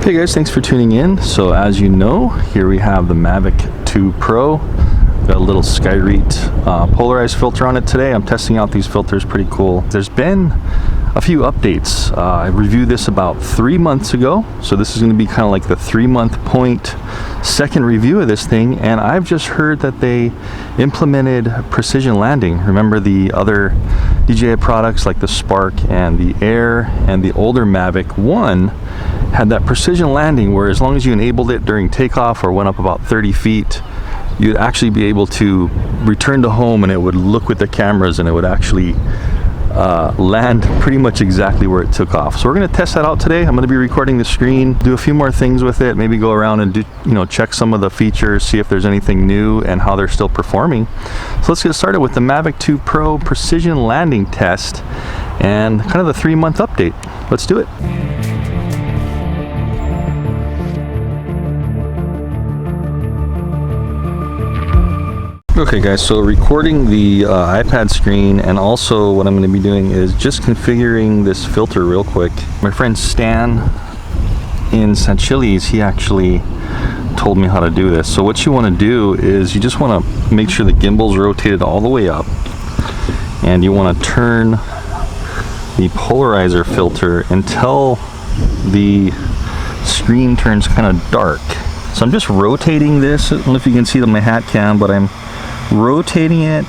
Hey guys, thanks for tuning in. So as you know, here we have the Mavic 2 Pro. Got a little Skyreet Polarizer filter on it today. I'm testing out these filters, pretty cool. There's been a few updates. I reviewed this about 3 months ago, so this is going to be kind of like the 3-month point second review of this thing, and I've just heard that they implemented precision landing. Remember the other DJI products like the Spark and the Air and the older Mavic 1 had that precision landing where as long as you enabled it during takeoff or went up about 30 feet, you'd actually be able to return to home and it would look with the cameras and it would actually land pretty much exactly where it took off. So we're going to test that out today. I'm going to be recording the screen, do a few more things with it, maybe go around and do, check some of the features, see if there's anything new and how they're still performing. So let's get started with the Mavic 2 Pro precision landing test and kind of the 3-month update. Let's do it. Okay guys, so recording the iPad screen, and also what I'm going to be doing is just configuring this filter real quick. My friend Stan in St. Chili's, he actually told me how to do this. So what you want to do is you just want to make sure the gimbal's rotated all the way up, and you want to turn the polarizer filter until the screen turns kind of dark. So I'm just rotating this. I don't know if you can see it on my hat cam, but I'm rotating it.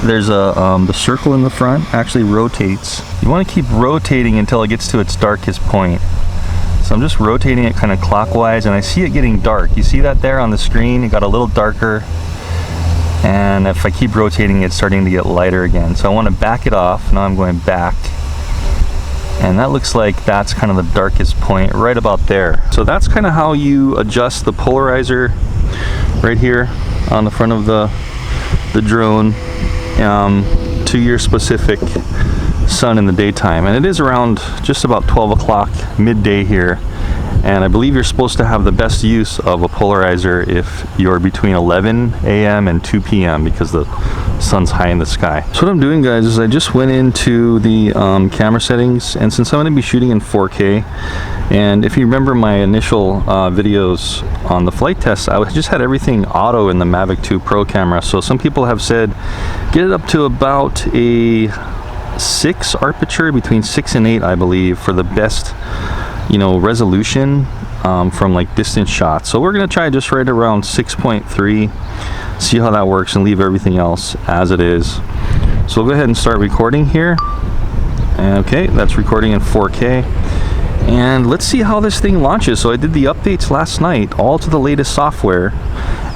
There's the circle in the front actually rotates. You want to keep rotating until it gets to its darkest point. So I'm just rotating it kind of clockwise, and I see it getting dark. You see that there on the screen? It got a little darker, and if I keep rotating, it's starting to get lighter again. So I want to back it off. Now I'm going back, and that looks like that's kind of the darkest point right about there. So that's kind of how you adjust the polarizer right here on the front of the drone to your specific sun in the daytime. And it is around just about 12 o'clock midday here, and I believe you're supposed to have the best use of a polarizer if you're between 11 a.m. and 2 p.m. because the sun's high in the sky. So what I'm doing, guys, is I just went into the camera settings, and since I'm going to be shooting in 4K, and if you remember my initial videos on the flight test, I just had everything auto in the Mavic 2 Pro camera. So some people have said get it up to about a 6 aperture, between 6 and 8 I believe, for the best resolution from like distance shots. So we're going to try just right around 6.3, see how that works, and leave everything else as it is. So we'll go ahead and start recording here. Okay, that's recording in 4K. And let's see how this thing launches. So I did the updates last night, all to the latest software,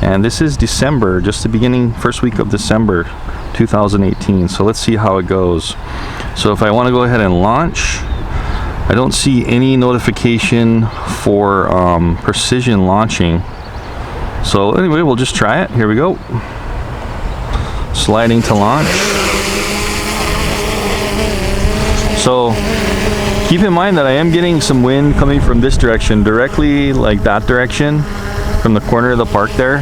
and this is December, just the beginning, first week of December 2018. So let's see how it goes. So if I want to go ahead and launch, I don't see any notification for precision launching. So anyway, we'll just try it. Here we go. Sliding to launch. So keep in mind that I am getting some wind coming from this direction, directly like that direction, from the corner of the park there,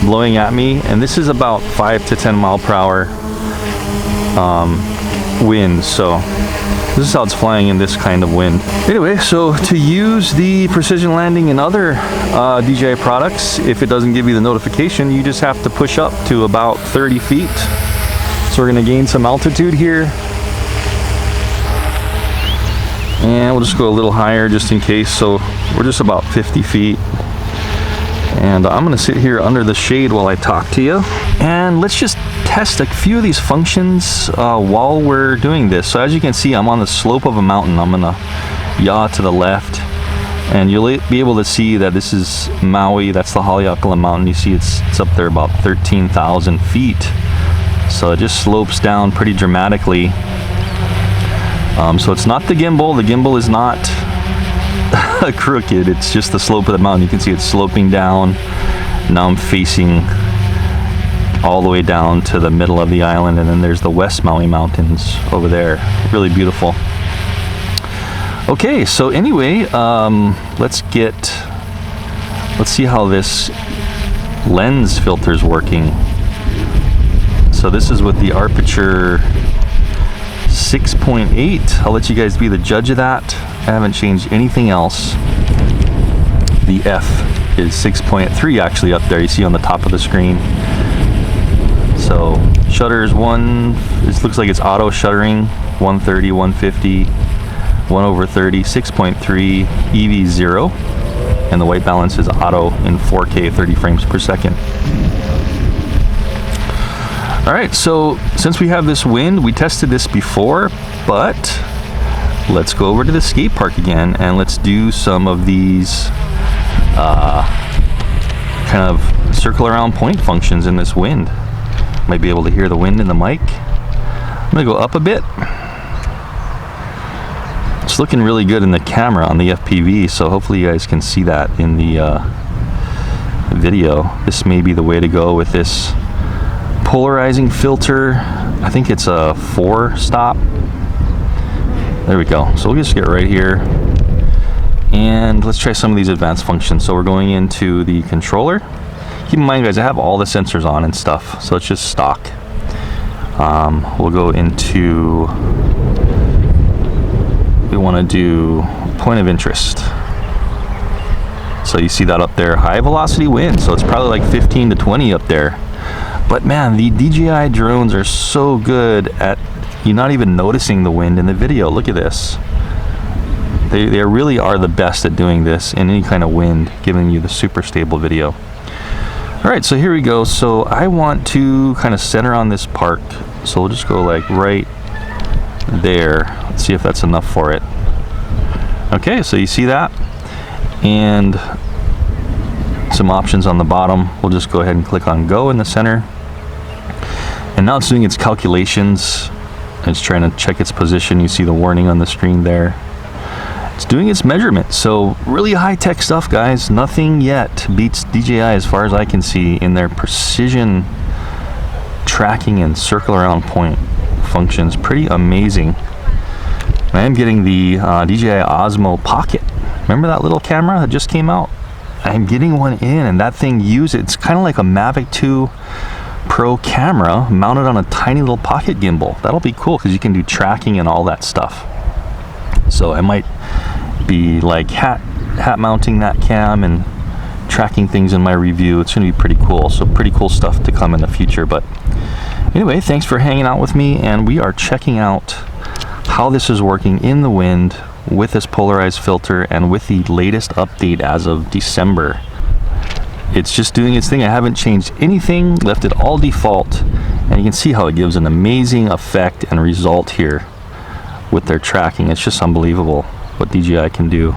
blowing at me. And this is about 5 to 10 mile per hour wind. So this is how it's flying in this kind of wind. Anyway, so to use the precision landing in other DJI products, if it doesn't give you the notification, you just have to push up to about 30 feet. So we're going to gain some altitude here. And we'll just go a little higher just in case. So we're just about 50 feet. And I'm going to sit here under the shade while I talk to you. And let's just test a few of these functions while we're doing this. So as you can see, I'm on the slope of a mountain. I'm going to yaw to the left. And you'll be able to see that this is Maui. That's the Haleakala mountain. You see it's up there about 13,000 feet. So it just slopes down pretty dramatically. So it's not the gimbal. The gimbal is not crooked. It's just the slope of the mountain. You can see it's sloping down. Now I'm facing all the way down to the middle of the island, and then there's the West Maui Mountains over there. Really beautiful. Okay, so anyway, let's see how this lens filter is working. So this is with the aperture 6.8. I'll let you guys be the judge of that. I haven't changed anything else. The F is 6.3 actually up there, you see on the top of the screen. So shutters this looks like it's auto shuttering, 130, 150, 1/30, 6.3, EV 0, and the white balance is auto in 4K 30 frames per second. Alright, so since we have this wind, we tested this before, but let's go over to the skate park again and let's do some of these kind of circle around point functions in this wind. Might be able to hear the wind in the mic. I'm gonna go up a bit. It's looking really good in the camera on the FPV, so hopefully you guys can see that in the video. This may be the way to go with this polarizing filter. I think it's a 4-stop. There we go. So we'll just get right here and let's try some of these advanced functions. So we're going into the controller. Keep in mind, guys, I have all the sensors on and stuff, so it's just stock. We'll go into, we want to do point of interest. So you see that up there, high velocity wind, so it's probably like 15 to 20 up there. But man, the DJI drones are so good at you not even noticing the wind in the video. Look at this. They really are the best at doing this in any kind of wind, giving you the super stable video. Alright, so here we go. So I want to kind of center on this park. So we'll just go like right there. Let's see if that's enough for it. Okay, so you see that? And some options on the bottom. We'll just go ahead and click on go in the center. And now it's doing its calculations. It's trying to check its position. You see the warning on the screen there. It's doing its measurement. So really high-tech stuff, guys. Nothing yet beats DJI as far as I can see in their precision tracking and circle around point functions. Pretty amazing. I am getting the DJI Osmo Pocket. Remember that little camera that just came out? I'm getting one in, and that thing it's kind of like a Mavic 2 Pro camera mounted on a tiny little pocket gimbal. That'll be cool because you can do tracking and all that stuff. So I might be like hat mounting that cam and tracking things in my review. It's going to be pretty cool. So pretty cool stuff to come in the future. But anyway, thanks for hanging out with me, and we are checking out how this is working in the wind with this polarized filter and with the latest update as of December. It's just doing its thing. I haven't changed anything, left it all default, and you can see how it gives an amazing effect and result here with their tracking. It's just unbelievable what DJI can do.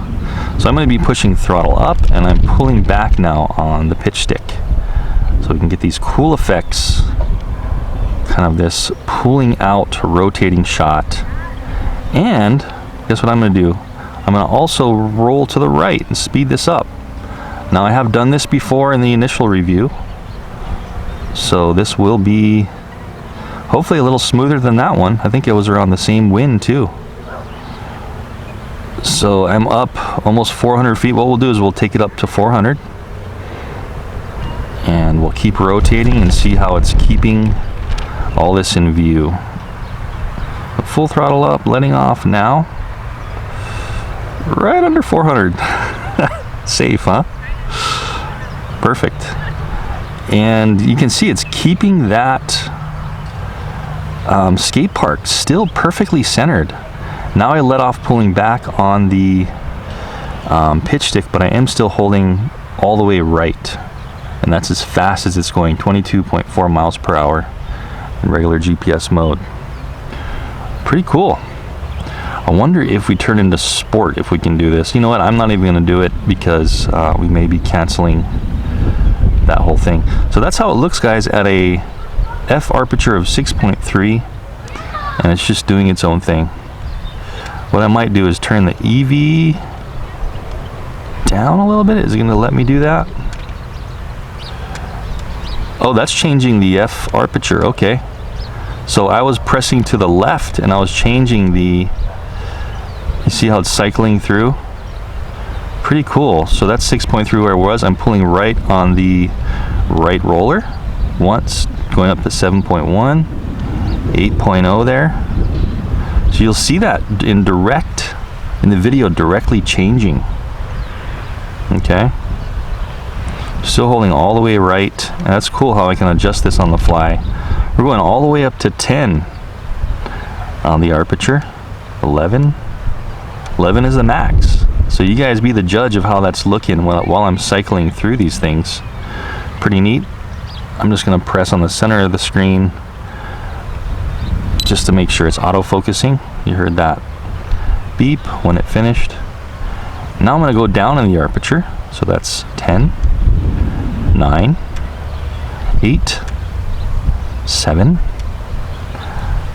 So I'm going to be pushing throttle up, and I'm pulling back now on the pitch stick, so we can get these cool effects, kind of this pulling out rotating shot. And guess what I'm going to do? I'm going to also roll to the right and speed this up. Now I have done this before in the initial review, so this will be hopefully a little smoother than that one. I think it was around the same wind too. So I'm up almost 400 feet. What we'll do is we'll take it up to 400 and we'll keep rotating and see how it's keeping all this in view. Full throttle up, letting off now. Right under 400. Safe, huh? Perfect. And you can see it's keeping that skate park still perfectly centered. Now I let off pulling back on the pitch stick, but I am still holding all the way right. And that's as fast as it's going, 22.4 miles per hour in regular GPS mode. Pretty cool. I wonder if we turn into sport, if we can do this. You know what? I'm not even going to do it because we may be canceling that whole thing. So that's how it looks, guys, at a F aperture of 6.3, and it's just doing its own thing. What I might do is turn the EV down a little bit. Is it going to let me do that? Oh, that's changing the F aperture. Okay. So I was pressing to the left and I was changing the, you see how it's cycling through? Pretty cool. So that's 6.3 where it was. I'm pulling right on the right roller once, going up to 7.1, 8.0 there. So you'll see that in the video directly changing. Okay. Still holding all the way right. And that's cool how I can adjust this on the fly. We're going all the way up to 10 on the aperture. 11. 11 is the max. So you guys be the judge of how that's looking while I'm cycling through these things. Pretty neat. I'm just going to press on the center of the screen just to make sure it's auto-focusing. You heard that beep when it finished. Now I'm going to go down in the aperture. So that's 10, 9, 8, 7,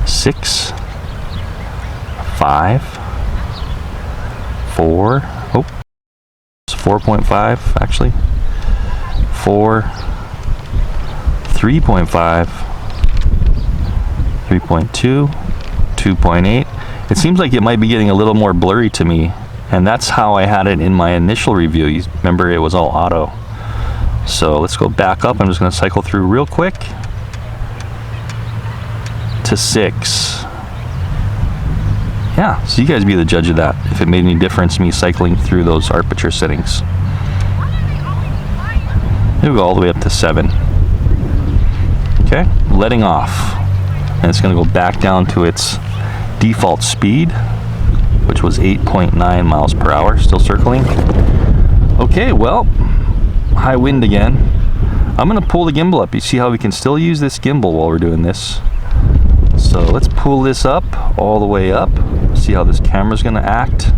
6, 5, 4, oh, it's 4.5 actually, 4, 3.5, 3.2, 2.8. It seems like it might be getting a little more blurry to me, and that's how I had it in my initial review. You remember it was all auto. So let's go back up. I'm just going to cycle through real quick to 6. Yeah, so you guys be the judge of that, if it made any difference me cycling through those aperture settings. We'll go all the way up to 7. Okay, letting off. And it's going to go back down to its default speed, which was 8.9 miles per hour, still circling. Okay, well, high wind again. I'm going to pull the gimbal up. You see how we can still use this gimbal while we're doing this. So let's pull this up, all the way up. See how this camera's going to act.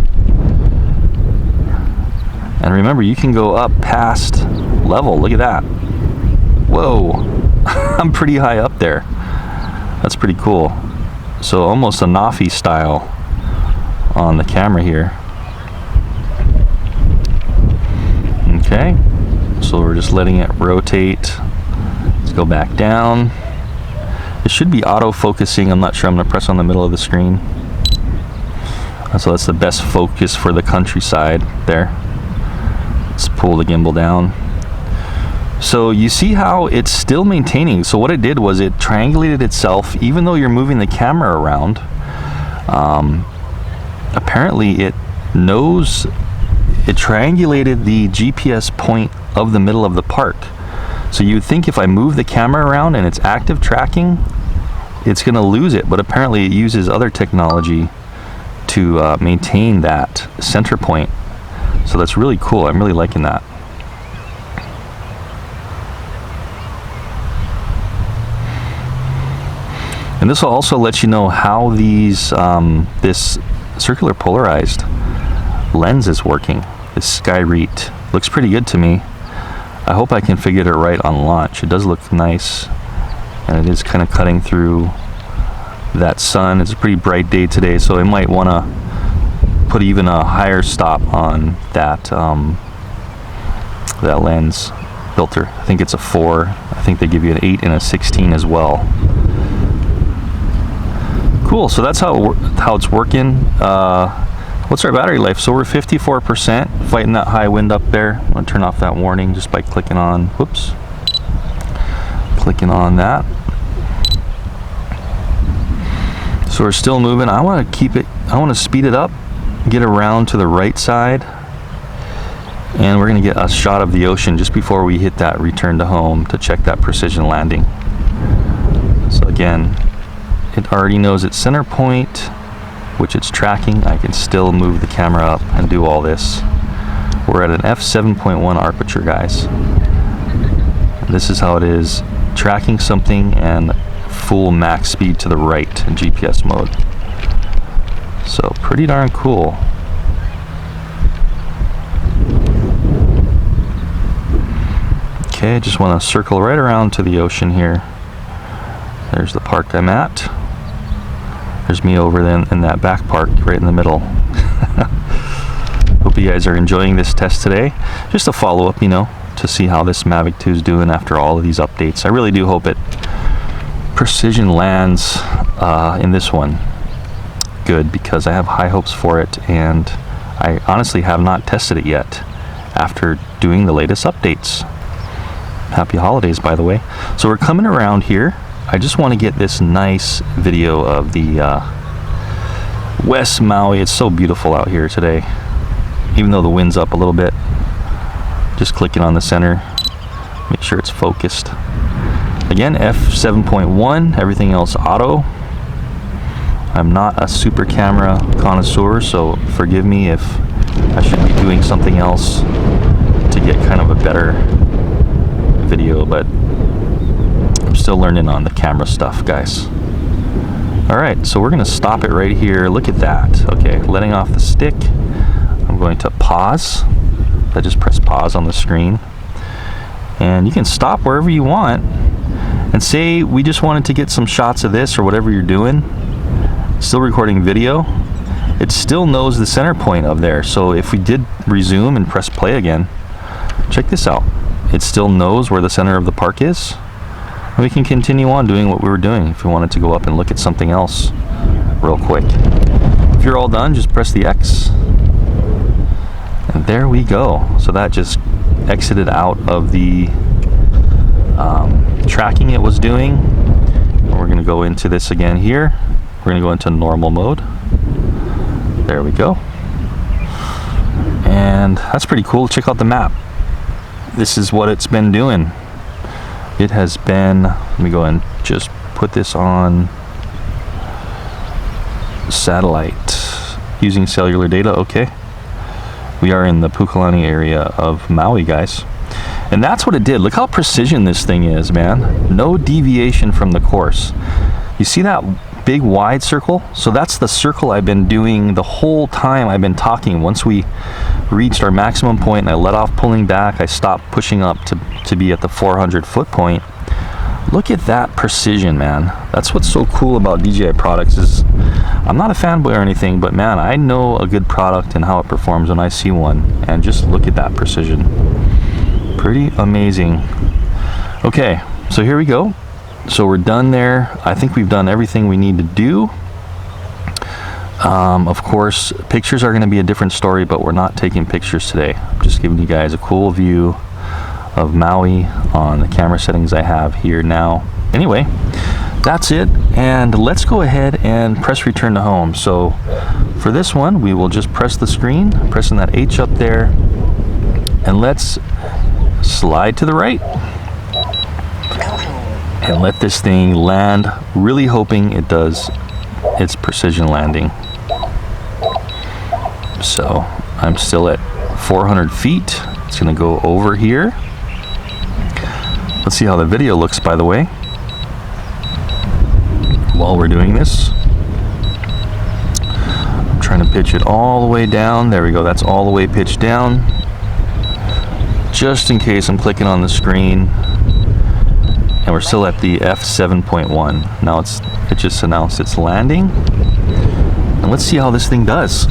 And remember, you can go up past level. Look at that. Whoa. I'm pretty high up there. That's pretty cool. So almost a Nafi style on the camera here. Okay. So we're just letting it rotate. Let's go back down. It should be auto-focusing. I'm not sure. I'm going to press on the middle of the screen. So that's the best focus for the countryside there. Let's pull the gimbal down. So you see how it's still maintaining. So what it did was it triangulated itself, even though you're moving the camera around. Apparently it knows, it triangulated the GPS point of the middle of the park. So you'd think if I move the camera around and it's active tracking, it's going to lose it. But apparently it uses other technology to maintain that center point. So that's really cool. I'm really liking that. And this will also let you know how these this circular polarized lens is working. This Skyrete looks pretty good to me. I hope I configured it right on launch. It does look nice, and it is kind of cutting through that sun. It's a pretty bright day today, so I might want to put even a higher stop on that that lens filter. I think it's a 4. I think they give you an 8 and a 16 as well. Cool. So that's how it's working. What's our battery life? So we're 54%, fighting that high wind up there. I'm going to turn off that warning just by clicking on, whoops, clicking on that. So we're still moving. I want to keep it, I want to speed it up, get around to the right side, and we're going to get a shot of the ocean just before we hit that return to home to check that precision landing. So again, it already knows its center point, which it's tracking. I can still move the camera up and do all this. We're at an f7.1 aperture, guys. This is how it is tracking something and full max speed to the right in GPS mode. So pretty darn cool. Okay, I just want to circle right around to the ocean here. There's the park I'm at. There's me over then in that back park right in the middle. Hope you guys are enjoying this test today. Just a follow-up, you know, to see how this Mavic 2 is doing after all of these updates. I really do hope it precision lands in this one good, because I have high hopes for it, and I honestly have not tested it yet after doing the latest updates. Happy holidays, by the way. So we're coming around here. I just want to get this nice video of the West Maui. It's so beautiful out here today, even though the wind's up a little bit. Just clicking on the center, make sure it's focused. Again, f7.1, everything else auto. I'm not a super camera connoisseur, so forgive me if I should be doing something else to get kind of a better video, but I'm still learning on the camera stuff, guys. Alright, so we're going to stop it right here. Look at that. Okay, letting off the stick. I'm going to pause. I just press pause on the screen. And you can stop wherever you want. And say we just wanted to get some shots of this or whatever you're doing. Still recording video. It still knows the center point of there. So if we did resume and press play again, check this out. It still knows where the center of the park is. And we can continue on doing what we were doing if we wanted to go up and look at something else real quick. If you're all done, just press the X. And there we go. So that just exited out of the tracking it was doing. And we're going to go into this again here. We're going to go into normal mode. There we go. And that's pretty cool. Check out the map. This is what it's been doing. It has been, let me go and just put this on satellite using cellular data. Okay. We are in the Pukalani area of Maui, guys. And that's what it did. Look how precision this thing is, man. No deviation from the course. You see that big wide circle? So that's the circle I've been doing the whole time I've been talking. Once we reached our maximum point and I let off pulling back, I stopped pushing up to be at the 400 foot point. Look at that precision, man. That's what's so cool about DJI products is I'm not a fanboy or anything, but man, I know a good product and how it performs when I see one. And just look at that precision. Pretty amazing. Okay, so here we go. So we're done there. I think we've done everything we need to do. Of course, pictures are going to be a different story, but we're not taking pictures today. I'm just giving you guys a cool view of Maui on the camera settings I have here now. Anyway, that's it. And let's go ahead and press return to home. So for this one, we will just press the screen, pressing that H up there. And let's slide to the right. And let this thing land, really hoping it does its precision landing. So I'm still at 400 feet. It's gonna go over here. Let's see how the video looks, by the way, while we're doing this. I'm trying to pitch it all the way down. There we go, that's all the way pitched down. Just in case I'm clicking on the screen. And we're still at the f7.1. Now it just announced it's landing. And let's see how this thing does.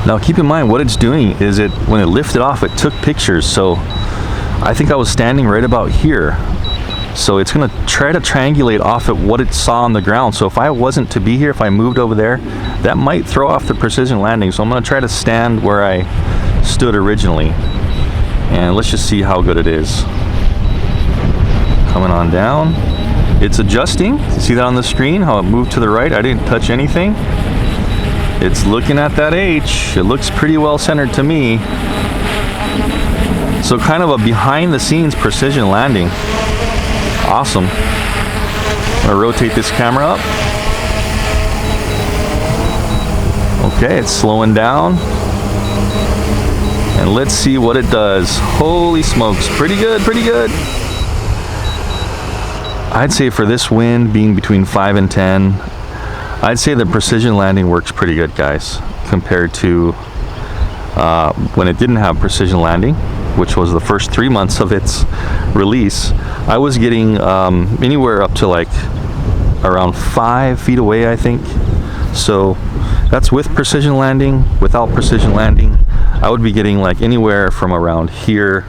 Now keep in mind what it's doing is when it lifted off, it took pictures. So I think I was standing right about here. So it's gonna try to triangulate off at what it saw on the ground. So if I wasn't to be here, if I moved over there, that might throw off the precision landing. So I'm gonna try to stand where I stood originally. And let's just see how good it is. Coming on down. It's adjusting. See that on the screen, how it moved to the right? I didn't touch anything. It's looking at that H. It looks pretty well centered to me. So kind of a behind the scenes precision landing. Awesome. I'm gonna rotate this camera up. Okay, it's slowing down. And let's see what it does. Holy smokes, pretty good, pretty good. I'd say for this wind being between 5 and 10, I'd say the precision landing works pretty good, guys, compared to when it didn't have precision landing, which was the first 3 months of its release. I was getting anywhere up to like around 5 feet away, I think. So that's with precision landing. Without precision landing, I would be getting like anywhere from around here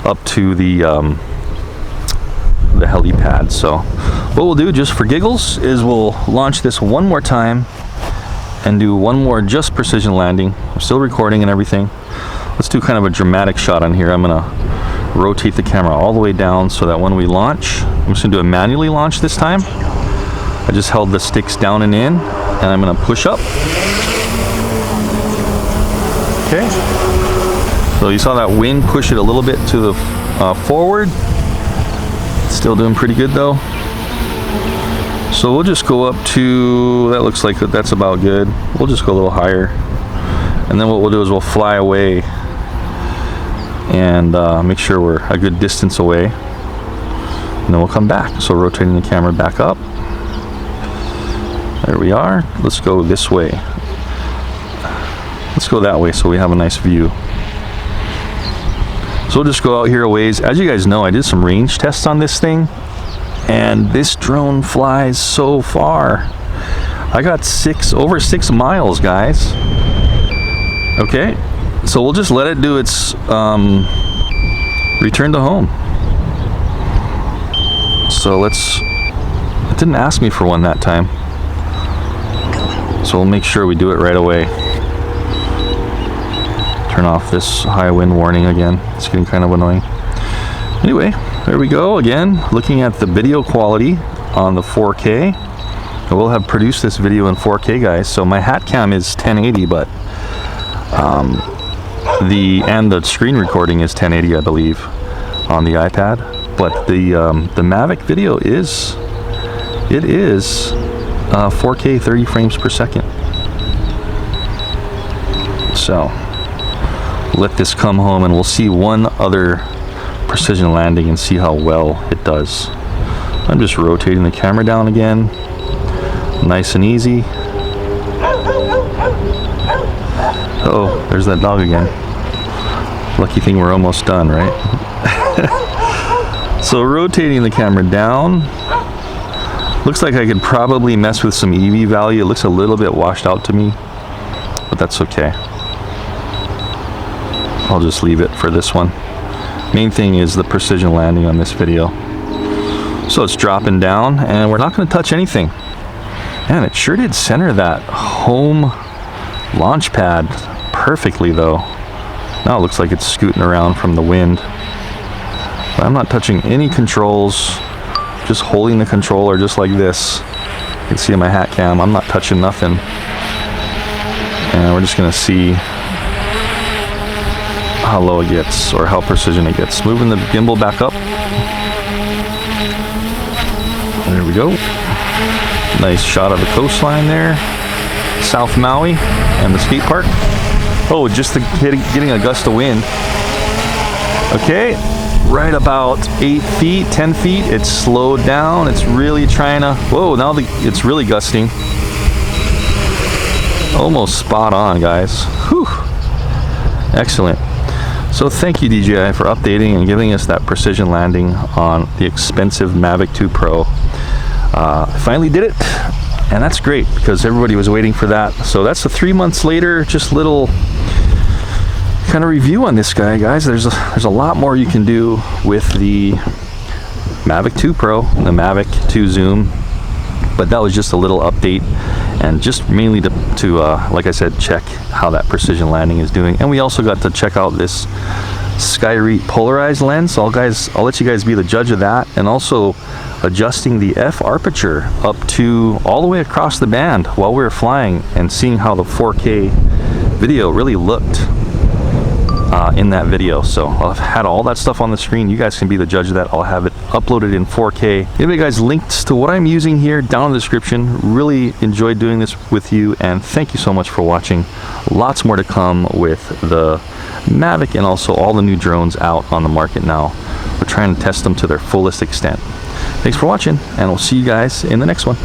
up to the helipad. So what we'll do, just for giggles, is we'll launch this one more time and do one more just precision landing. I'm still recording and everything. Let's do kind of a dramatic shot on here. I'm gonna rotate the camera all the way down so that when we launch, I'm just gonna do a manually launch this time. I just held the sticks down and in, and I'm gonna push up. Okay. So you saw that wind push it a little bit to the forward. Still doing pretty good though. So we'll just go up to, that looks like that's about good. We'll just go a little higher. And then what we'll do is we'll fly away and make sure we're a good distance away. And then we'll come back. So rotating the camera back up. There we are. Let's go this way. Let's go that way so we have a nice view. So we'll just go out here a ways. As you guys know, I did some range tests on this thing, and this drone flies so far. I got over 6 miles, guys. Okay, so we'll just let it do its return to home. So it didn't ask me for one that time. So we'll make sure we do it right away. Turn off this high wind warning again. It's getting kind of annoying. Anyway, there we go again, looking at the video quality on the 4K. I will have produced this video in 4K, guys. So my hat cam is 1080, but the screen recording is 1080, I believe, on the iPad. But the Mavic video is 4K 30 frames per second. So let this come home and we'll see one other precision landing and see how well it does. I'm just rotating the camera down again, nice and easy. Oh, there's that dog again. Lucky thing we're almost done, right? So rotating the camera down. Looks like I could probably mess with some EV value. It looks a little bit washed out to me, but that's okay. I'll just leave it for this one. Main thing is the precision landing on this video. So it's dropping down and we're not going to touch anything. Man, it sure did center that home launch pad perfectly though. Now it looks like it's scooting around from the wind. But I'm not touching any controls, just holding the controller just like this. You can see in my hat cam, I'm not touching nothing. And we're just going to see how low it gets or how precision it gets. Moving the gimbal back up. There we go. Nice shot of the coastline there. South Maui and the skate park. Oh, just getting a gust of wind. Okay, right about 8 feet, 10 feet. It's slowed down. It's really trying to, whoa, now it's really gusting. Almost spot on, guys. Whew. Excellent. So thank you, DJI, for updating and giving us that precision landing on the expensive Mavic 2 Pro. I finally did it, and that's great because everybody was waiting for that. So that's the 3 months later, just little kind of review on this guy, guys. There's a lot more you can do with the Mavic 2 Pro, the Mavic 2 Zoom, but that was just a little update, and just mainly to like I said, check how that precision landing is doing. And we also got to check out this Skyreet polarized lens. So I'll let you guys be the judge of that, and also adjusting the F aperture up to all the way across the band while we were flying, and seeing how the 4K video really looked in that video. So I've had all that stuff on the screen. You guys can be the judge of that. I'll have it uploaded in 4K. Anyway, guys, links to what I'm using here down in the description. Really enjoyed doing this with you, and thank you so much for watching. Lots more to come with the Mavic and also all the new drones out on the market now. We're trying to test them to their fullest extent. Thanks for watching, and we'll see you guys in the next one.